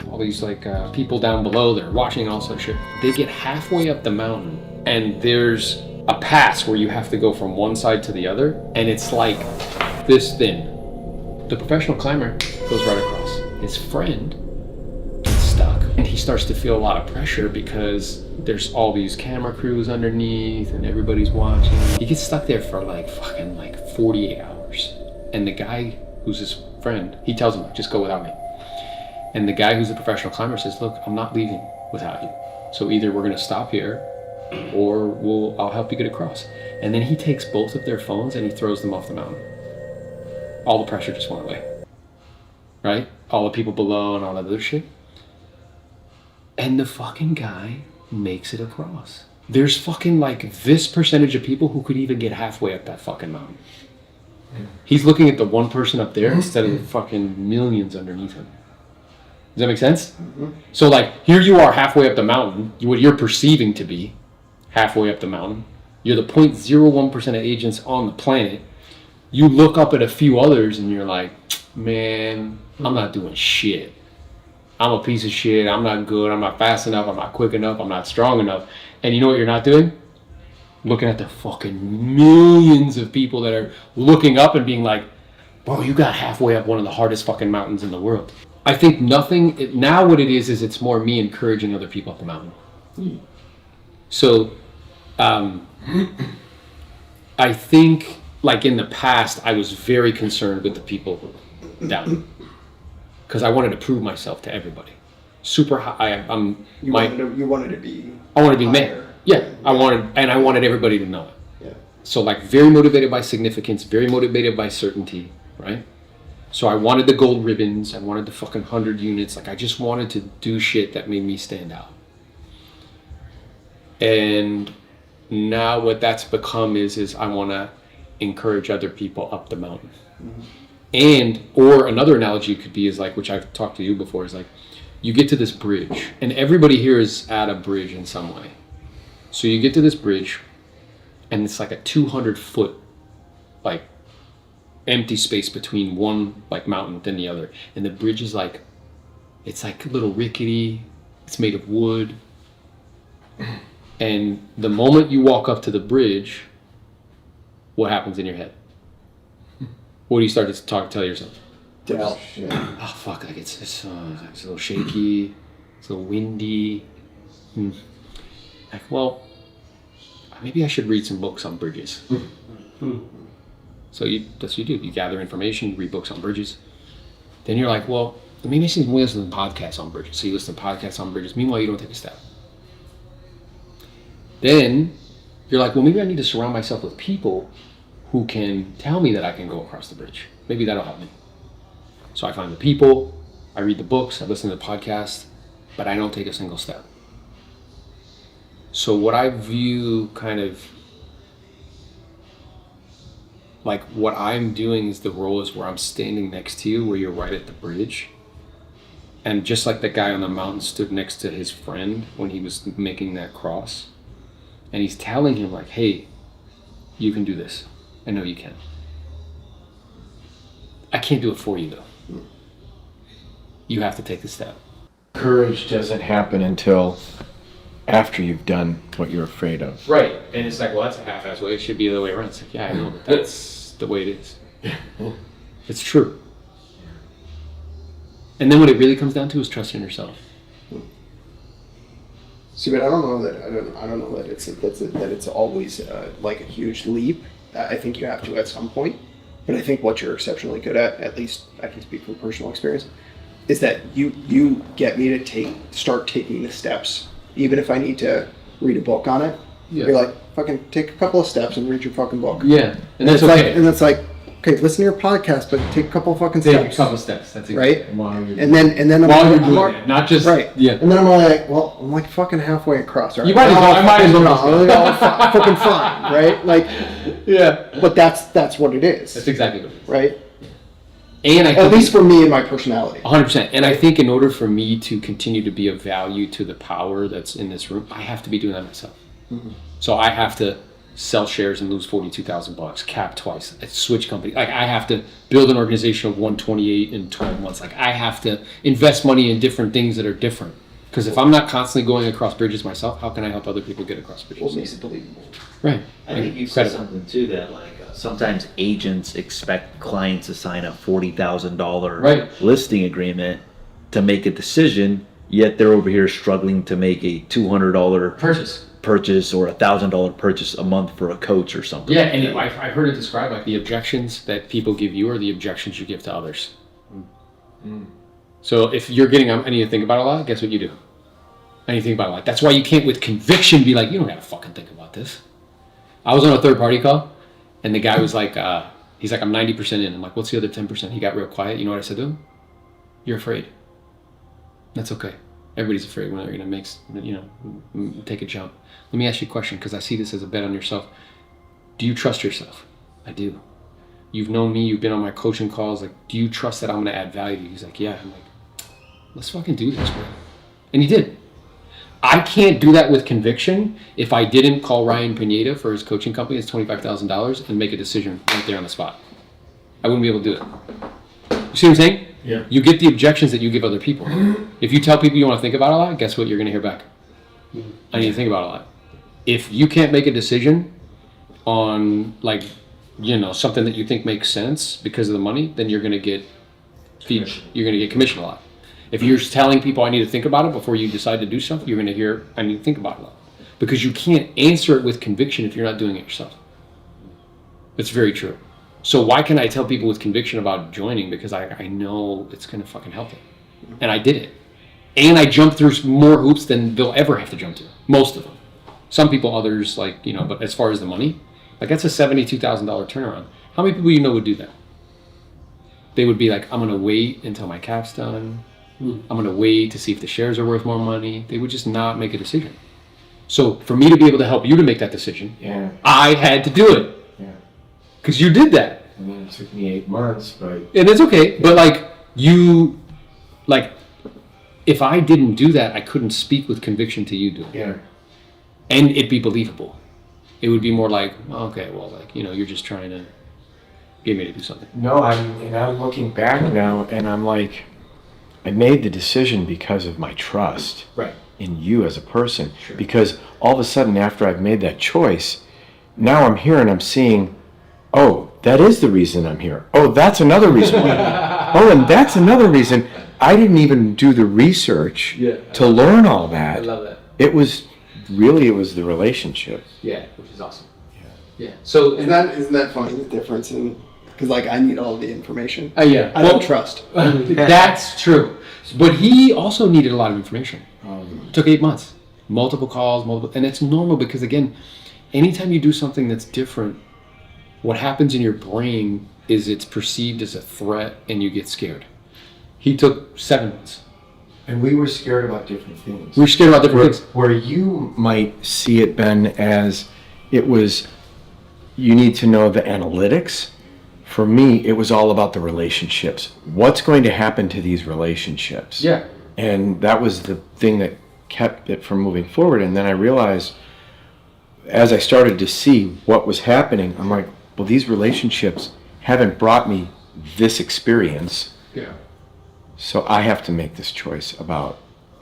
all these like people down below that are watching and all sorts of shit. They get halfway up the mountain, and there's a pass where you have to go from one side to the other, and it's like this thin. The professional climber goes right across. His friend gets stuck, and he starts to feel a lot of pressure because there's all these camera crews underneath and everybody's watching. He gets stuck there for like fucking like 48 hours. And the guy who's his friend, he tells him, just go without me. And the guy who's a professional climber says, look, I'm not leaving without you. So either we're gonna stop here or I'll help you get across. And then he takes both of their phones and he throws them off the mountain. All the pressure just went away, right? All the people below and all that other shit. And the fucking guy makes it across. There's fucking like this percentage of people who could even get halfway up that fucking mountain. He's looking at the one person up there instead of the fucking millions underneath him. Does that make sense? Mm-hmm. So like, here you are halfway up the mountain, what you're perceiving to be halfway up the mountain. You're the 0.01% of agents on the planet. You look up at a few others and you're like, man, I'm not doing shit. I'm a piece of shit. I'm not good. I'm not fast enough. I'm not quick enough. I'm not strong enough. And you know what you're not doing? Looking at the fucking millions of people that are looking up and being like, bro, you got halfway up one of the hardest fucking mountains in the world. I think now what it is it's more me encouraging other people up the mountain. So, I think like in the past, I was very concerned with the people down because I wanted to prove myself to everybody. Super high. You wanted to be. I want to be mayor. Yeah, I wanted everybody to know it. Yeah. So like very motivated by significance, very motivated by certainty, right? So I wanted the gold ribbons, I wanted the fucking 100 units, like I just wanted to do shit that made me stand out. And now what that's become is I want to encourage other people up the mountain. Mm-hmm. Or another analogy could be is like, which I've talked to you before, is like you get to this bridge and everybody here is at a bridge in some way. So you get to this bridge and it's like a 200-foot like empty space between one like mountain and the other. And the bridge is like, it's like a little rickety. It's made of wood. And the moment you walk up to the bridge, what happens in your head? What do you start to tell yourself? Doubt. Oh fuck! Like it's a little shaky, it's a little windy. Like, well, maybe I should read some books on bridges. So that's what you do. You gather information, you read books on bridges. Then you're like, well, maybe I should listen to podcasts on bridges. So you listen to podcasts on bridges. Meanwhile, you don't take a step. Then you're like, well, maybe I need to surround myself with people who can tell me that I can go across the bridge. Maybe that'll help me. So I find the people, I read the books, I listen to the podcasts, but I don't take a single step. So what I view kind of like what I'm doing is the role is where I'm standing next to you, where you're right at the bridge. And just like the guy on the mountain stood next to his friend when he was making that cross, and he's telling him like, hey, you can do this. I know you can. I can't do it for you though. You have to take the step. Courage doesn't happen until after you've done what you're afraid of. Right. And it's like, well, that's a half-ass way. It should be the other way around. It's like, yeah, I know, but that's the way it is. It's true. And then what it really comes down to is trusting yourself. See, but I don't know that it's always like a huge leap. I think you have to at some point. But I think what you're exceptionally good at least I can speak from personal experience, is that you get me to start taking the steps, even if I need to read a book on it. Yeah. You're like, fucking take a couple of steps and read your fucking book. Yeah, and that's okay. That's like, okay, listen to your podcast, but take a couple of fucking steps. Take a couple of steps. That's right. And then while you're doing it, not just right. Yeah. And then I'm like, well, I'm like fucking halfway across. Right? You might as well. I might as well. I'm fucking fine, right? Like, yeah. But that's what it is. That's exactly what it is. Right. And at least for me and my personality. 100%. And I think in order for me to continue to be of value to the power that's in this room, I have to be doing that myself. Mm-hmm. So I have to sell shares and lose $42,000, cap twice, switch company. Like I have to build an organization of 128 in 12 months. Like I have to invest money in different things that are different. Because if I'm not constantly going across bridges myself, how can I help other people get across bridges? What makes it believable? Right. I think you said something too that like sometimes agents expect clients to sign a $40,000 listing agreement to make a decision, yet they're over here struggling to make a $200 purchase or $1,000 purchase a month for a coach or something. Yeah, and I've heard it described like the objections that people give you are the objections you give to others. So if you're getting I need to think about it a lot, guess what you do? I need to think about it a lot. That's why you can't with conviction be like, you don't gotta fucking think about this. I was on a third party call and the guy was like, he's like, I'm 90% in. I'm like, what's the other 10%? He got real quiet. You know what I said to him? You're afraid. That's okay. Everybody's afraid when they're gonna take a jump. Let me ask you a question, because I see this as a bet on yourself. Do you trust yourself? I do. You've known me, you've been on my coaching calls. Like, do you trust that I'm gonna add value to you? He's like, yeah. I'm like, let's fucking do this, man. And he did. I can't do that with conviction if I didn't call Ryan Pineda for his coaching company. It's $25,000 and make a decision right there on the spot. I wouldn't be able to do it. You see what I'm saying? Yeah. You get the objections that you give other people. If you tell people you want to think about it a lot, guess what you're going to hear back? I need to think about it a lot. If you can't make a decision on something that you think makes sense because of the money, then you're going to get commission a lot. If you're telling people I need to think about it before you decide to do something, you're going to hear I need to think about it a lot. Because you can't answer it with conviction if you're not doing it yourself. It's very true. So why can I tell people with conviction about joining? Because I know it's going to fucking help them. And I did it. And I jumped through more hoops than they'll ever have to jump through. Most of them. Some people, others, but as far as the money, that's a $72,000 turnaround. How many people you know would do that? They would be like, I'm going to wait until my cap's done. I'm going to wait to see if the shares are worth more money. They would just not make a decision. So for me to be able to help you to make that decision, I had to do it. Because you did that. And then it took me 8 months, but... And it's okay, but if I didn't do that, I couldn't speak with conviction to you doing it. Yeah. And it'd be believable. It would be more like, okay, well, you're just trying to get me to do something. No, I'm looking back now, and I'm like, I made the decision because of my trust in you as a person. Sure. Because all of a sudden, after I've made that choice, now I'm here and I'm seeing, oh, that is the reason I'm here. Oh, that's another reason why. Oh, and that's another reason. I didn't even do the research to learn all that. I love that. It was the relationship. Yeah, which is awesome. Yeah. So Isn't that funny, the difference in, because like I need all the information. yeah. I don't trust. That's true. But he also needed a lot of information. It took 8 months, multiple calls, and it's normal because again, anytime you do something that's different, what happens in your brain is it's perceived as a threat and you get scared. He took 7 months. And we were scared about different things. We were scared about different things. Where you might see it, Ben, as it was, you need to know the analytics. For me, it was all about the relationships. What's going to happen to these relationships? Yeah. And that was the thing that kept it from moving forward. And then I realized, as I started to see what was happening, I'm like, well, these relationships haven't brought me this experience. Yeah. So I have to make this choice about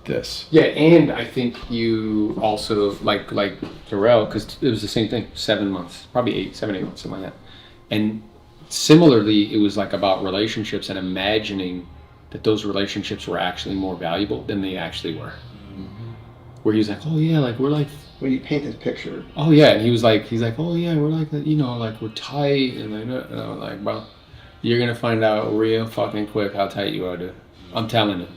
this. Yeah, and I think you also, like Darrell, because it was the same thing, 7 months, probably 7, 8 months, something like that. And similarly, it was like about relationships and imagining that those relationships were actually more valuable than they actually were. Where he was like, oh yeah, like we're like, When you paint this picture, oh yeah, and he's like, oh yeah, we're like, you know, like we're tight, and I was like, bro, you're gonna find out real fucking quick how tight you are, dude. I'm telling you.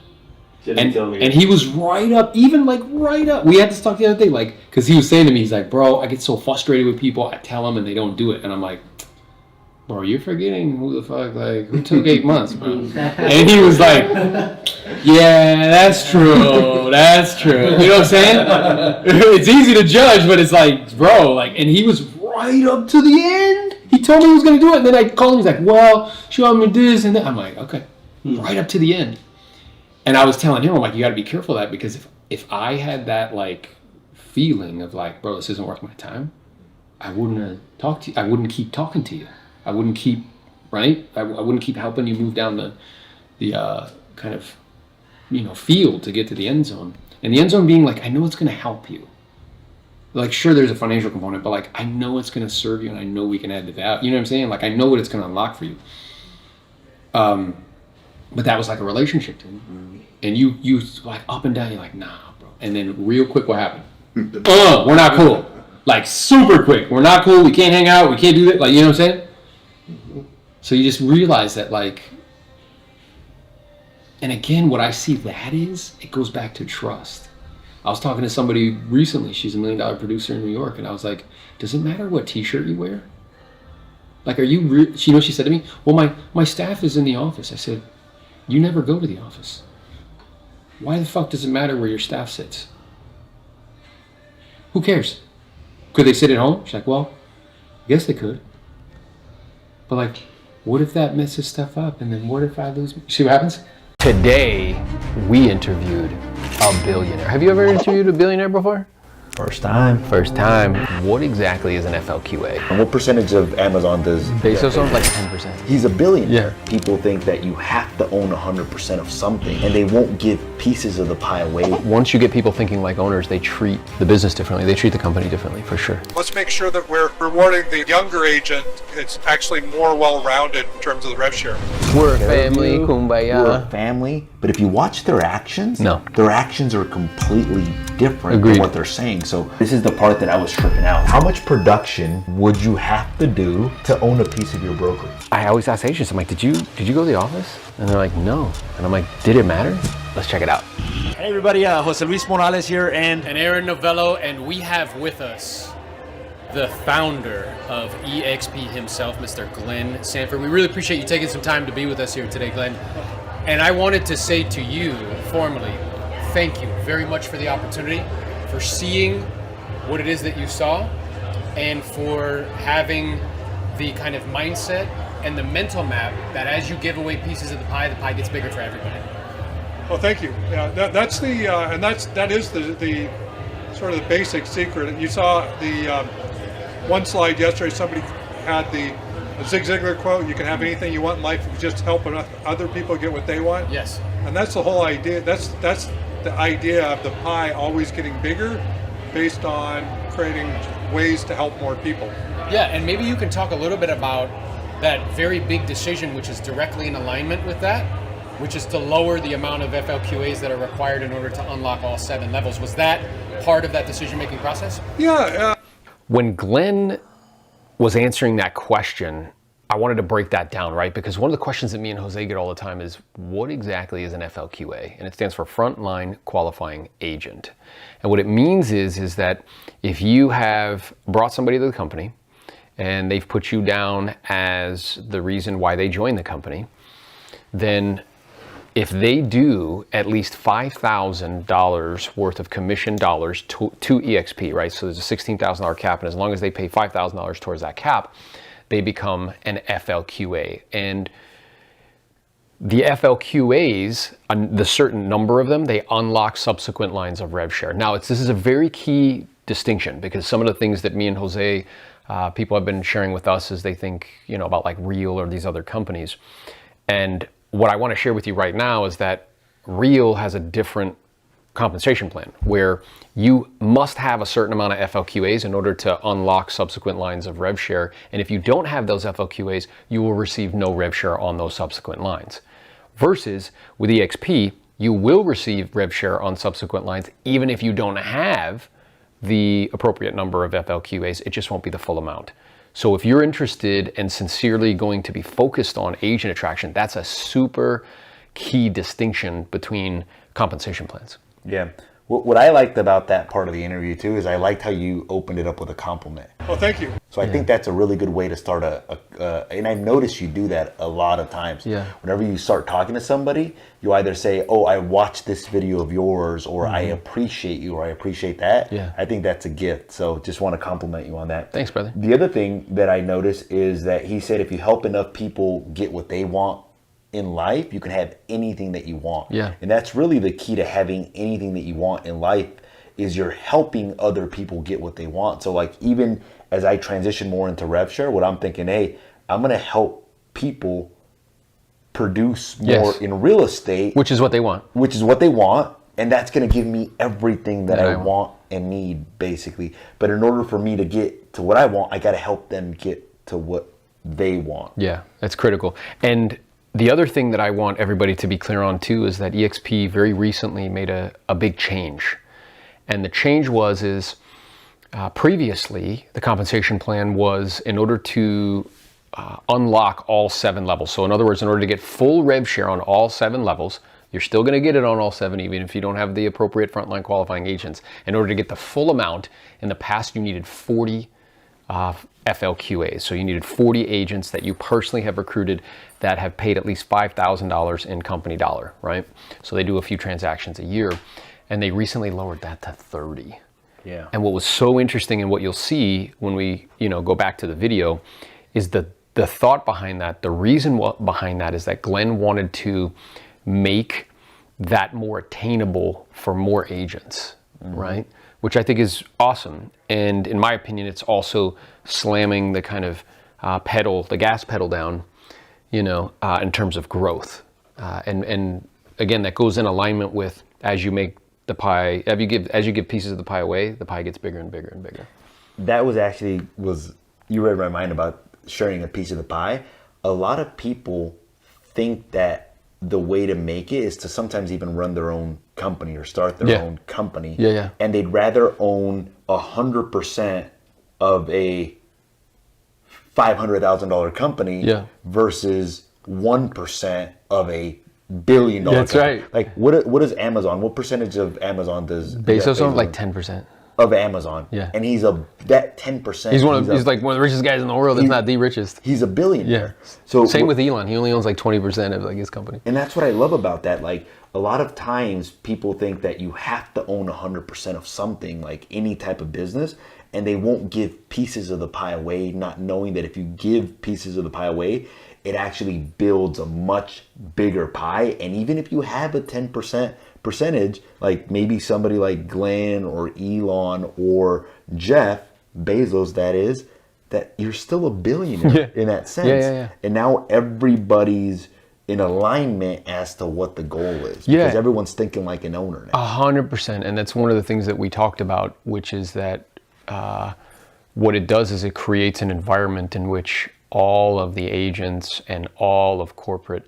And he was right up. We had to talk the other day, like, because he was saying to me, he's like, bro, I get so frustrated with people. I tell them and they don't do it, and I'm like, bro, you're forgetting who the fuck, like, who took 8 months, bro? And he was like, yeah, that's true. That's true. You know what I'm saying? It's easy to judge, but it's like, bro, like, and he was right up to the end. He told me he was going to do it. And then I called him. He's like, well, show me this and that. I'm like, okay, right up to the end. And I was telling him, I'm like, you got to be careful of that, because if I had that, like, feeling of like, bro, this isn't worth my time, I wouldn't have talked to you. I wouldn't keep talking to you. I wouldn't keep, right? I wouldn't keep helping you move down the kind of, you know, field to get to the end zone. And the end zone being like, I know it's going to help you. Like, sure, there's a financial component, but like, I know it's going to serve you, and I know we can add the value. You know what I'm saying? Like, I know what it's going to unlock for you. But that was like a relationship thing. And you like up and down, you're like, nah, bro. And then real quick, what happened? We're not cool. Like, super quick. We're not cool. We can't hang out. We can't do that. Like, you know what I'm saying? So you just realize that, like, and again, what I see that is, it goes back to trust. I was talking to somebody recently. She's $1 million producer in New York. And I was like, does it matter what t-shirt you wear? Like, are you, you know what she said to me? Well, my staff is in the office. I said, you never go to the office. Why the fuck does it matter where your staff sits? Who cares? Could they sit at home? She's like, well, I guess they could. But like, what if that messes stuff up? And then what if I lose? See what happens? Today, we interviewed a billionaire. Have you ever interviewed a billionaire before? First time. First time. What exactly is an FLQA? And what percentage of Amazon does Bezos owns like 10%. He's a billionaire. Yeah. People think that you have to own 100% of something, and they won't give pieces of the pie away. Once you get people thinking like owners, they treat the business differently. They treat the company differently, for sure. Let's make sure that we're rewarding the younger agent. It's actually more well-rounded in terms of the rev share. We're a family, kumbaya. We're a family, but if you watch their actions, No. their actions are completely different Agreed. than what they're saying. So this is the part that I was tripping out. How much production would you have to do to own a piece of your brokerage? I always ask agents, I'm like, did you go to the office? And they're like, no. And I'm like, did it matter? Let's check it out. Hey everybody, Jose Luis Morales here and Aaron Novello, and we have with us the founder of EXP himself, Mr. Glenn Sanford. We really appreciate you taking some time to be with us here today, Glenn. And I wanted to say to you formally, thank you very much for the opportunity, for seeing what it is that you saw, and for having the kind of mindset and the mental map that as you give away pieces of the pie gets bigger for everybody. Well, thank you. Yeah, that's the and that is the sort of the basic secret. You saw the one slide yesterday. Somebody had the Zig Ziglar quote: "You can have anything you want in life if you just help other people get what they want." Yes. And that's the whole idea. That's the idea of the pie always getting bigger, based on creating ways to help more people. Yeah, and maybe you can talk a little bit about that very big decision, which is directly in alignment with that, which is to lower the amount of FLQAs that are required in order to unlock all 7 levels. Was that part of that decision-making process? Yeah. When Glenn was answering that question, I wanted to break that down, right? Because one of the questions that me and Jose get all the time is, what exactly is an FLQA? And it stands for Frontline Qualifying Agent. And what it means is that if you have brought somebody to the company and they've put you down as the reason why they joined the company, then if they do at least $5,000 worth of commission dollars to EXP, right? So there's a $16,000 cap, and as long as they pay $5,000 towards that cap, they become an FLQA. And the FLQAs, the certain number of them, they unlock subsequent lines of rev share. Now, this is a very key distinction, because some of the things that me and Jose, people have been sharing with us is they think, about like Real or these other companies. And what I want to share with you right now is that Real has a different compensation plan where you must have a certain amount of FLQAs in order to unlock subsequent lines of rev share. And if you don't have those FLQAs, you will receive no rev share on those subsequent lines. Versus with EXP, you will receive rev share on subsequent lines even if you don't have the appropriate number of FLQAs. It just won't be the full amount. So if you're interested and sincerely going to be focused on agent attraction, that's a super key distinction between compensation plans. Yeah. What I liked about that part of the interview too is I liked how you opened it up with a compliment. Oh, thank you. So I think that's a really good way to start and I've noticed you do that a lot of times. Yeah. Whenever you start talking to somebody, you either say, oh, I watched this video of yours, or I appreciate you, or I appreciate that. Yeah. I think that's a gift. So just want to compliment you on that. Thanks, brother. The other thing that I noticed is that he said if you help enough people get what they want in life, you can have anything that you want. Yeah. And that's really the key to having anything that you want in life, is you're helping other people get what they want. So like, even as I transition more into rev share, what I'm thinking, hey, I'm going to help people produce more in real estate, which is what they want. And that's going to give me everything that I want and need, basically. But in order for me to get to what I want, I got to help them get to what they want. Yeah, that's critical. And the other thing that I want everybody to be clear on too is that EXP very recently made a big change. And the change is previously the compensation plan was in order to unlock all 7 levels. So in other words, in order to get full rev share on all 7 levels, you're still going to get it on all 7 even if you don't have the appropriate frontline qualifying agents. In order to get the full amount, in the past you needed 40 FLQAs. So you needed 40 agents that you personally have recruited that have paid at least $5,000 in company dollar, right? So they do a few transactions a year, and they recently lowered that to 30. Yeah. And what was so interesting, and what you'll see when we, go back to the video, is the thought behind that. The reason behind that is that Glenn wanted to make that more attainable for more agents, right? Which I think is awesome. And in my opinion, it's also slamming the kind of the gas pedal down, in terms of growth. And again, that goes in alignment with, as you make the pie, as you give pieces of the pie away, the pie gets bigger and bigger and bigger. That you read my mind about sharing a piece of the pie. A lot of people think that the way to make it is to sometimes even run their own company or start their own company. Yeah. And they'd rather own 100% of a $500,000 company versus 1% of a $1 billion company. That's right. Like what is Amazon? What percentage of Amazon does Bezos own? Like 10%. Of Amazon. Yeah. And he's that 10%. He's like one of the richest guys in the world, if not the richest. He's a billionaire. Yeah. So same with Elon. He only owns like 20% of like his company. And that's what I love about that. Like a lot of times people think that you have to own 100% of something, like any type of business, and they won't give pieces of the pie away, not knowing that if you give pieces of the pie away, it actually builds a much bigger pie. And even if you have a 10% percentage, like maybe somebody like Glenn or Elon or Jeff Bezos, that you're still a billionaire in that sense. Yeah. And now everybody's in alignment as to what the goal is, because everyone's thinking like an owner now. 100%. And that's one of the things that we talked about, which is that what it does is it creates an environment in which all of the agents and all of corporate,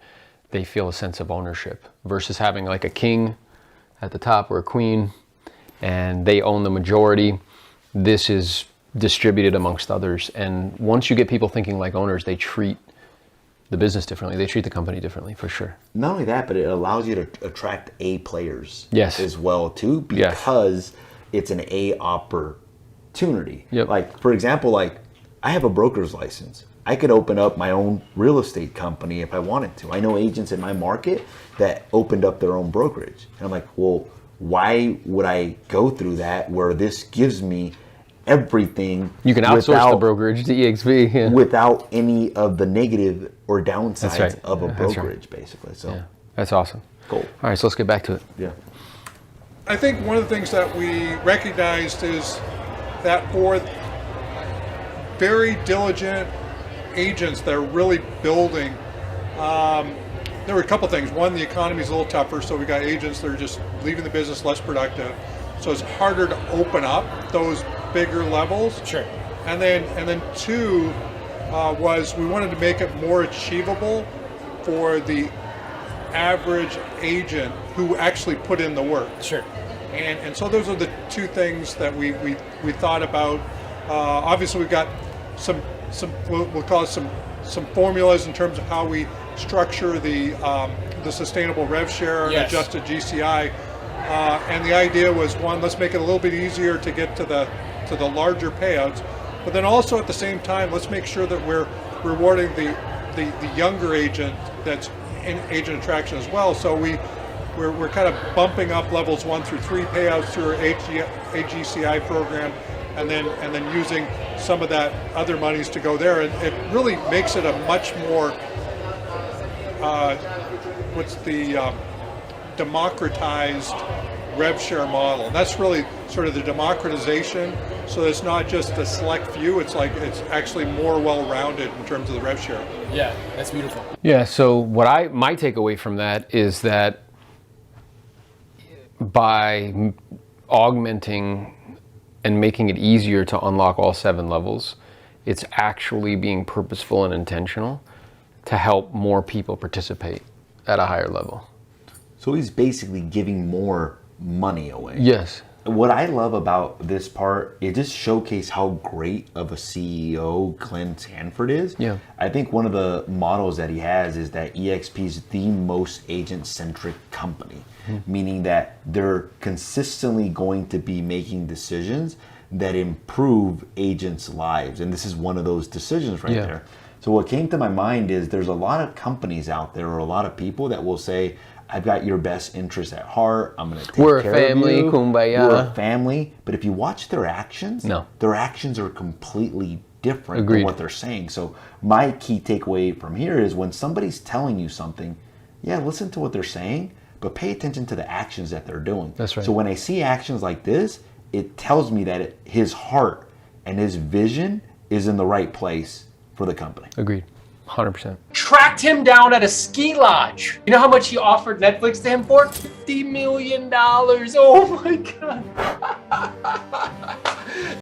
they feel a sense of ownership versus having like a king at the top or a queen and they own the majority. This is distributed amongst others. And once you get people thinking like owners, they treat the business differently. They treat the company differently, for sure. Not only that, but it allows you to attract A players Yes. as well too, because it's an A opportunity. Yep. Like, for example, like I have a broker's license. I could open up my own real estate company if I wanted to. I know agents in my market that opened up their own brokerage. And I'm like, well, why would I go through that where this gives me everything? You can outsource the brokerage to EXP. Yeah. Without any of the negative or downsides right. of a That's brokerage, basically. So Yeah. That's awesome. cool. All right, so let's get back to it. Yeah. I think one of the things that we recognized is that for very diligent agents that are really building, there were a couple things. One, the economy is a little tougher, so we got agents that are just leaving the business less productive. So it's harder to open up those bigger levels. Sure. And then two was we wanted to make it more achievable for the average agent who actually put in the work. Sure. And so those are the two things that we thought about. Obviously, we've got some we'll call it some formulas in terms of how we structure the sustainable rev share and Yes. adjusted GCI. And the idea was, one, let's make it a little bit easier to get to the larger payouts, but then also at the same time, let's make sure that we're rewarding the younger agent that's in agent attraction as well. So we're kind of bumping up levels 1 through 3 payouts through our AGCI program, and then using some of that other monies to go there. And it really makes it a much more democratized rev share model. And that's really sort of the democratization. So it's not just a select few. It's like it's actually more well-rounded in terms of the rev share. Yeah, that's beautiful. Yeah, so my takeaway from that is that by augmenting and making it easier to unlock all 7 levels, it's actually being purposeful and intentional to help more people participate at a higher level. So he's basically giving more money away. Yes. What I love about this part, it just showcased how great of a CEO Glenn Sanford is. Yeah. I think one of the models that he has is that EXP is the most agent-centric company, meaning that they're consistently going to be making decisions that improve agents' lives. And this is one of those decisions right there. So what came to my mind is there's a lot of companies out there or a lot of people that will say, I've got your best interest at heart. I'm going to take care of you. We're a family, kumbaya. We're a family. But if you watch their actions, No. their actions are completely different Agreed. than what they're saying. So my key takeaway from here is when somebody's telling you something, yeah, listen to what they're saying, but pay attention to the actions that they're doing. That's right. So when I see actions like this, it tells me that his heart and his vision is in the right place for the company. Agreed. 100%. Tracked him down at a ski lodge. You know how much he offered Netflix to him for? $50 million. Oh my God.